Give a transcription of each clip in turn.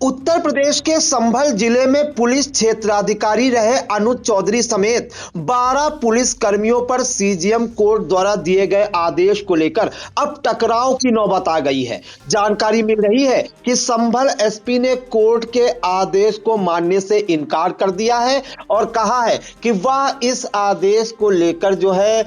उत्तर प्रदेश के संभल जिले में पुलिस क्षेत्राधिकारी रहे अनुज चौधरी समेत 12 पुलिस कर्मियों पर सीजीएम कोर्ट द्वारा दिए गए आदेश को लेकर अब टकराव की नौबत आ गई है। जानकारी मिल रही है कि संभल एसपी ने कोर्ट के आदेश को मानने से इनकार कर दिया है और कहा है कि वह इस आदेश को लेकर जो है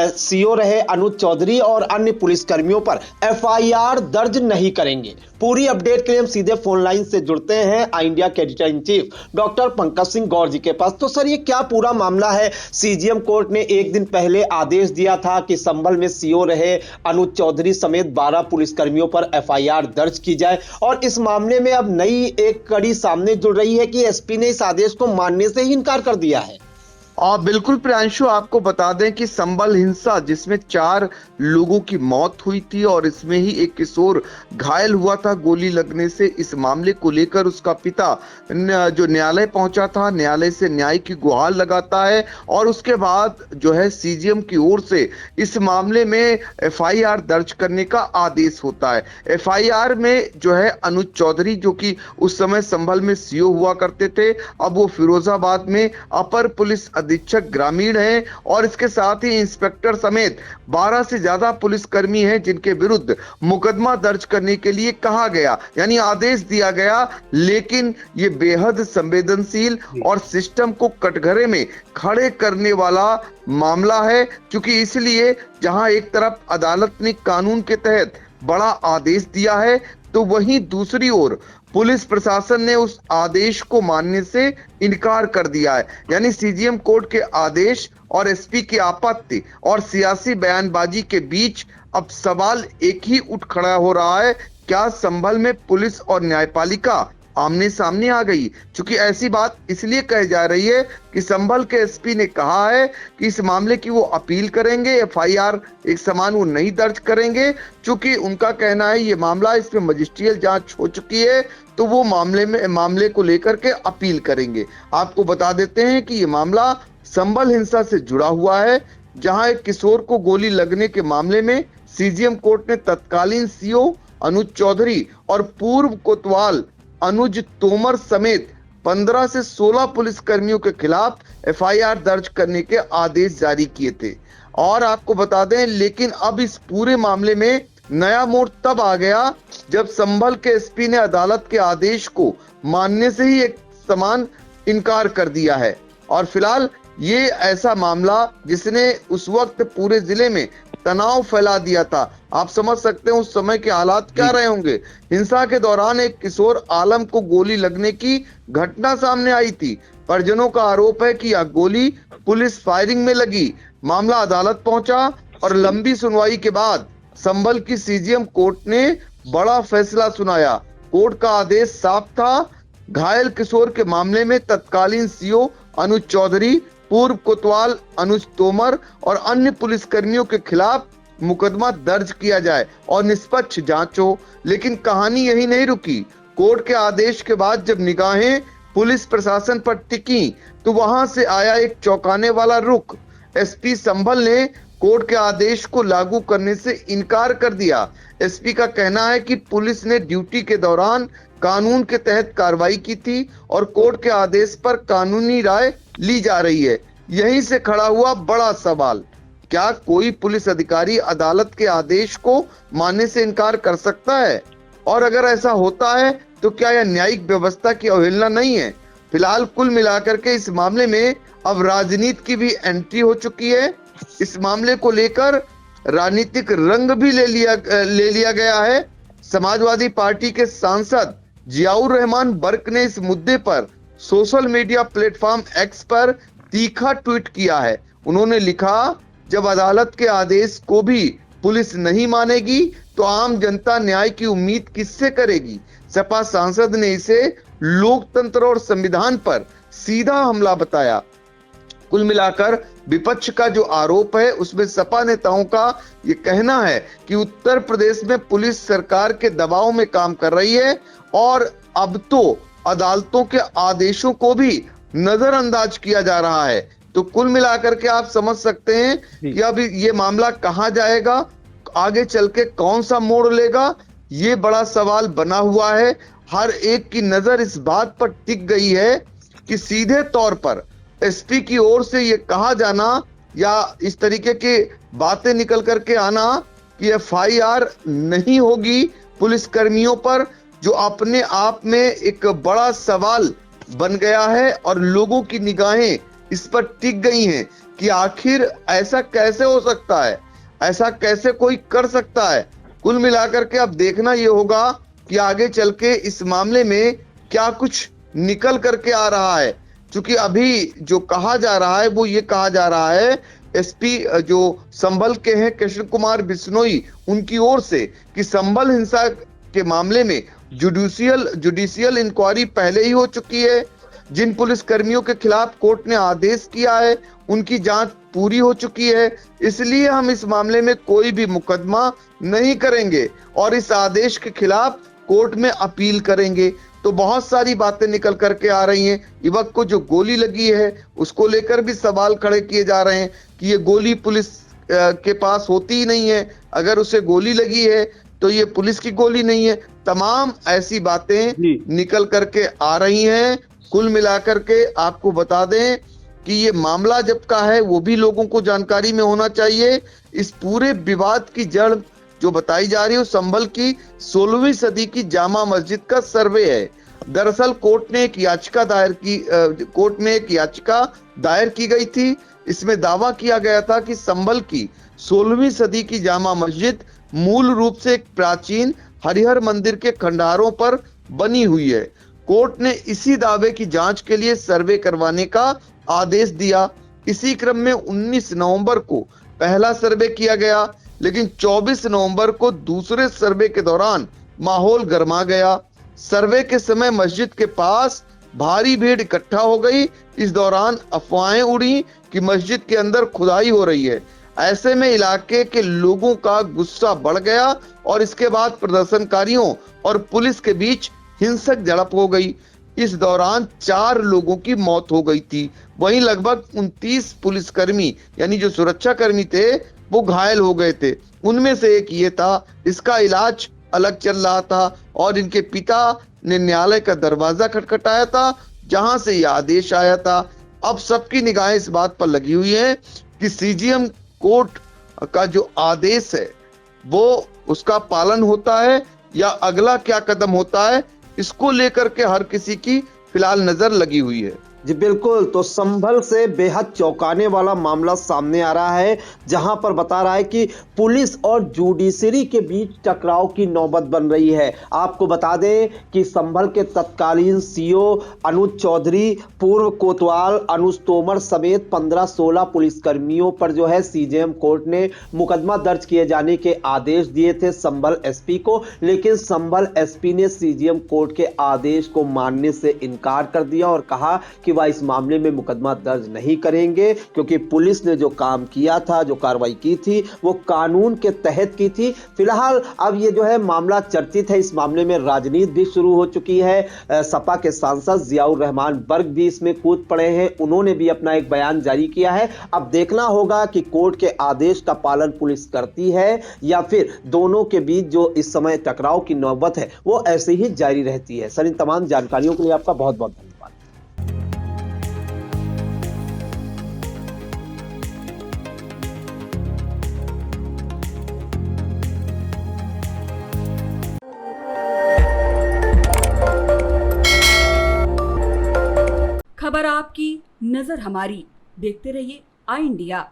सीओ रहे अनुज चौधरी और अन्य पुलिस कर्मियों पर एफआईआर दर्ज नहीं करेंगे। पूरी अपडेट के लिए हम सीधे फोन लाइन से जुड़ते हैं इंडिया के editor in chief doctor Pankaj Singh Gaur ji के पास। तो सर, ये क्या पूरा मामला है? सीजीएम कोर्ट ने एक दिन पहले आदेश दिया था कि संभल में सीओ रहे अनुज चौधरी समेत 12 पुलिसकर्मियों पर एफआईआर दर्ज की जाए और इस मामले में अब नई एक कड़ी सामने जुड़ रही है कि एसपी ने इस आदेश को मानने से ही इनकार कर दिया है। और बिल्कुल प्रियांशु, आपको बता दें कि संभल हिंसा जिसमें 4 लोगों की मौत हुई थी और इसमें ही एक किशोर घायल हुआ था गोली लगने से। इस मामले को लेकर उसका पिता जो न्यायालय पहुंचा था, न्यायालय से न्याय की गुहार लगाता है और उसके बाद जो है सीजीएम की ओर से इस मामले में एफआईआर दर्ज करने का आदेश होता है। एफआईआर में जो है अनुज चौधरी, जो कि उस समय संभल में सीओ हुआ करते थे, अब वो फिरोजाबाद में अपर पुलिस अधीक्षक ग्रामीण हैं और इसके साथ ही इंस्पेक्टर समेत 12 से ज्यादा पुलिसकर्मी हैं जिनके विरुद्ध मुकदमा दर्ज करने के लिए कहा गया, यानी आदेश दिया गया। लेकिन ये बेहद संवेदनशील और सिस्टम को कटघरे में खड़े करने वाला मामला है, क्योंकि इसलिए जहां एक तरफ अदालत ने कानून के तहत बड़ा आदेश दिया है, तो वहीं दूसरी ओर पुलिस प्रशासन ने उस आदेश को मानने से इनकार कर दिया है। यानी सीजीएम कोर्ट के आदेश और एसपी की आपत्ति और सियासी बयानबाजी के बीच अब सवाल एक ही उठ खड़ा हो रहा है, क्या संभल में पुलिस और न्यायपालिका आमने सामने आ गई? क्योंकि ऐसी बात इसलिए कही जा रही है कि संभल के एसपी ने कहा है कि इस मामले की वो अपील करेंगे, एफआईआर एक समान वो नहीं दर्ज करेंगे, क्योंकि उनका कहना है ये मामला, इसमें मजिस्ट्रियल जांच हो चुकी है, तो वो मामले को लेकर के अपील करेंगे। आपको बता देते हैं कि ये मामला संभल हिंसा से जुड़ा हुआ है, जहां एक किशोर को गोली लगने के मामले में सीजीएम कोर्ट ने तत्कालीन सीओ अनुज चौधरी और पूर्व कोतवाल अनुज तोमर समेत 15 से 16 पुलिसकर्मियों के खिलाफ एफआईआर दर्ज करने के आदेश जारी किए थे। और आपको बता दें, लेकिन अब इस पूरे मामले में नया मोड़ तब आ गया जब संभल के एसपी ने अदालत के आदेश को मानने से ही एक समान इनकार कर दिया है। और फिलहाल ये ऐसा मामला जिसने उस वक्त पूरे जिले में तनाव फैला दिया था। आप समझ सकते हैं उस समय के हालात क्या रहे होंगे। हिंसा के दौरान एक किशोर आलम को गोली लगने की घटना सामने आई थी। परिजनों का आरोप है कि यह गोली पुलिस फायरिंग में लगी। मामला अदालत पहुंचा और लंबी सुनवाई के बाद संभल की सीजीएम कोर्ट ने बड़ा फैसला सुनाया। कोर्ट का आदेश साफ था, घायल किशोर के मामले में तत्कालीन सीओ अनुज चौधरी, पूर्व कोतवाल अनुज तोमर और अन्य पुलिसकर्मियों के खिलाफ मुकदमा दर्ज किया जाए और निष्पक्ष जांच हो। लेकिन कहानी यही नहीं रुकी। कोर्ट के आदेश के बाद जब निगाहें पुलिस प्रशासन पर टिकी, तो वहां से आया एक चौंकाने वाला रुख। एसपी संभल ने कोर्ट के आदेश को लागू करने से इनकार कर दिया। एसपी का कहना है कि पुलिस ने ड्यूटी के दौरान कानून के तहत कार्रवाई की थी और कोर्ट के आदेश पर कानूनी राय ली जा रही है। यहीं से खड़ा हुआ बड़ा सवाल, क्या कोई पुलिस अधिकारी अदालत के आदेश को मानने से इनकार कर सकता है? और अगर ऐसा होता है तो क्या यह न्यायिक व्यवस्था की अवहेलना नहीं है? फिलहाल कुल मिलाकर के इस मामले में अब राजनीति की भी एंट्री हो चुकी है। इस मामले को लेकर राजनीतिक रंग भी ले लिया गया है। समाजवादी पार्टी के सांसद जियाउर रहमान बर्क ने इस मुद्दे पर सोशल मीडिया प्लेटफॉर्म एक्स पर तीखा ट्वीट किया है। उन्होंने लिखा, जब अदालत के आदेश को भी पुलिस नहीं मानेगी तो आम जनता न्याय की उम्मीद किससे करेगी? सपा सांसद ने इसे लोकतंत्र और संविधान पर सीधा हमला बताया। कुल मिलाकर विपक्ष का जो आरोप है उसमें सपा नेताओं का ये कहना है कि उत्तर प्रदेश में पुलिस सरकार के दबाव में काम कर रही है और अब तो अदालतों के आदेशों को भी नजरअंदाज किया जा रहा है। तो कुल मिलाकर के आप समझ सकते हैं कि अब ये मामला कहां जाएगा, आगे चल के कौन सा मोड़ लेगा, ये बड़ा सवाल बना हुआ है। हर एक की नजर इस बात पर टिक गई है कि सीधे तौर पर एसपी की ओर से ये कहा जाना या इस तरीके की बातें निकल करके आना कि एफआईआर नहीं होगी पुलिस कर्मियों पर, जो अपने आप में एक बड़ा सवाल बन गया है और लोगों की निगाहें इस पर टिक गई हैं कि आखिर ऐसा कैसे हो सकता है, ऐसा कैसे कोई कर सकता है। कुल मिलाकर के अब देखना ये होगा कि आगे चल के इस मामले में क्या कुछ निकल करके आ रहा है। क्योंकि अभी जो कहा जा रहा है वो ये कहा जा रहा है, एसपी जो संभल के हैं कृष्ण कुमार बिश्नोई, उनकी ओर से कि संभल हिंसा के मामले में जुडिशियल इंक्वायरी पहले ही हो चुकी है। जिन पुलिस कर्मियों के खिलाफ कोर्ट ने आदेश किया है उनकी जांच पूरी हो चुकी है, इसलिए हम इस मामले में कोई भी मुकदमा नहीं करेंगे और इस आदेश के खिलाफ कोर्ट में अपील करेंगे। तो बहुत सारी बातें निकल करके आ रही हैं। युवक को जो गोली लगी है उसको लेकर भी सवाल खड़े किए जा रहे हैं कि ये गोली पुलिस के पास होती ही नहीं है, अगर उसे गोली लगी है तो ये पुलिस की गोली नहीं है। तमाम ऐसी बातें निकल करके आ रही हैं। कुल मिलाकर के आपको बता दें कि ये मामला जब का है वो भी लोगों को जानकारी में होना चाहिए। इस पूरे विवाद की जड़ जो बताई जा रही है संभल की 16वीं सदी की जामा मस्जिद का सर्वे है। दरअसल कोर्ट में एक याचिका दायर की गई थी। इसमें दावा किया गया था कि संभल की 16वीं सदी की जामा मस्जिद मूल रूप से एक प्राचीन हरिहर मंदिर के खंडहरों पर बनी हुई है। कोर्ट ने इसी दावे की जांच के लिए सर्वे करवाने का आदेश दिया। इसी क्रम में 19 नवंबर को पहला सर्वे किया गया, लेकिन 24 नवंबर को दूसरे सर्वे के दौरान माहौल गर्मा गया। सर्वे के समय मस्जिद के पास भारी भीड़ इकट्ठा हो गई। इस दौरान अफवाहें उड़ी कि मस्जिद के अंदर खुदाई हो रही है। ऐसे में इलाके के लोगों का गुस्सा बढ़ गया और इसके बाद प्रदर्शनकारियों और पुलिस के बीच हिंसक झड़प हो गई। इस दौरान 4 लोगों की मौत हो गई थी। वहीं लगभग 29 पुलिसकर्मी यानी जो सुरक्षा कर्मी थे वो घायल हो गए थे। उनमें से एक ये था, इसका इलाज अलग चल रहा था और इनके पिता ने न्यायालय का दरवाजा खटखटाया था जहां से यह आदेश आया था। अब सबकी निगाहें इस बात पर लगी हुई है कि सीजीएम कोर्ट का जो आदेश है वो उसका पालन होता है या अगला क्या कदम होता है, इसको लेकर के हर किसी की फिलहाल नजर लगी हुई है। जी बिल्कुल, तो संभल से बेहद चौंकाने वाला मामला सामने आ रहा है, जहां पर बता रहा है कि पुलिस और जुडिशरी के बीच टकराव की नौबत बन रही है। आपको बता दें कि संभल के तत्कालीन सीओ अनुज चौधरी, पूर्व कोतवाल अनुज तोमर समेत 15-16 पुलिसकर्मियों पर जो है सीजेएम कोर्ट ने मुकदमा दर्ज किए जाने के आदेश दिए थे संभल एसपी को, लेकिन संभल एसपी ने सीजेएम कोर्ट के आदेश को मानने से इनकार कर दिया और कहा कि वह इस मामले में मुकदमा दर्ज नहीं करेंगे, क्योंकि पुलिस ने जो काम किया था, जो कार्रवाई की थी, वो कानून के तहत की थी। फिलहाल अब ये जो है मामला चर्चित है। इस मामले में राजनीति भी शुरू हो चुकी है। सपा के सांसद जियाउर रहमान बर्ग भी इसमें कूद पड़े हैं। उन्होंने भी अपना एक बयान जारी किया है। अब देखना होगा कि कोर्ट के आदेश का पालन पुलिस करती है या फिर दोनों के बीच जो इस समय टकराव की नौबत है वो ऐसे ही जारी रहती है। सर, इन तमाम जानकारियों के लिए आपका बहुत बहुत धन्यवाद। खबर आपकी, नजर हमारी। देखते रहिए आई इंडिया।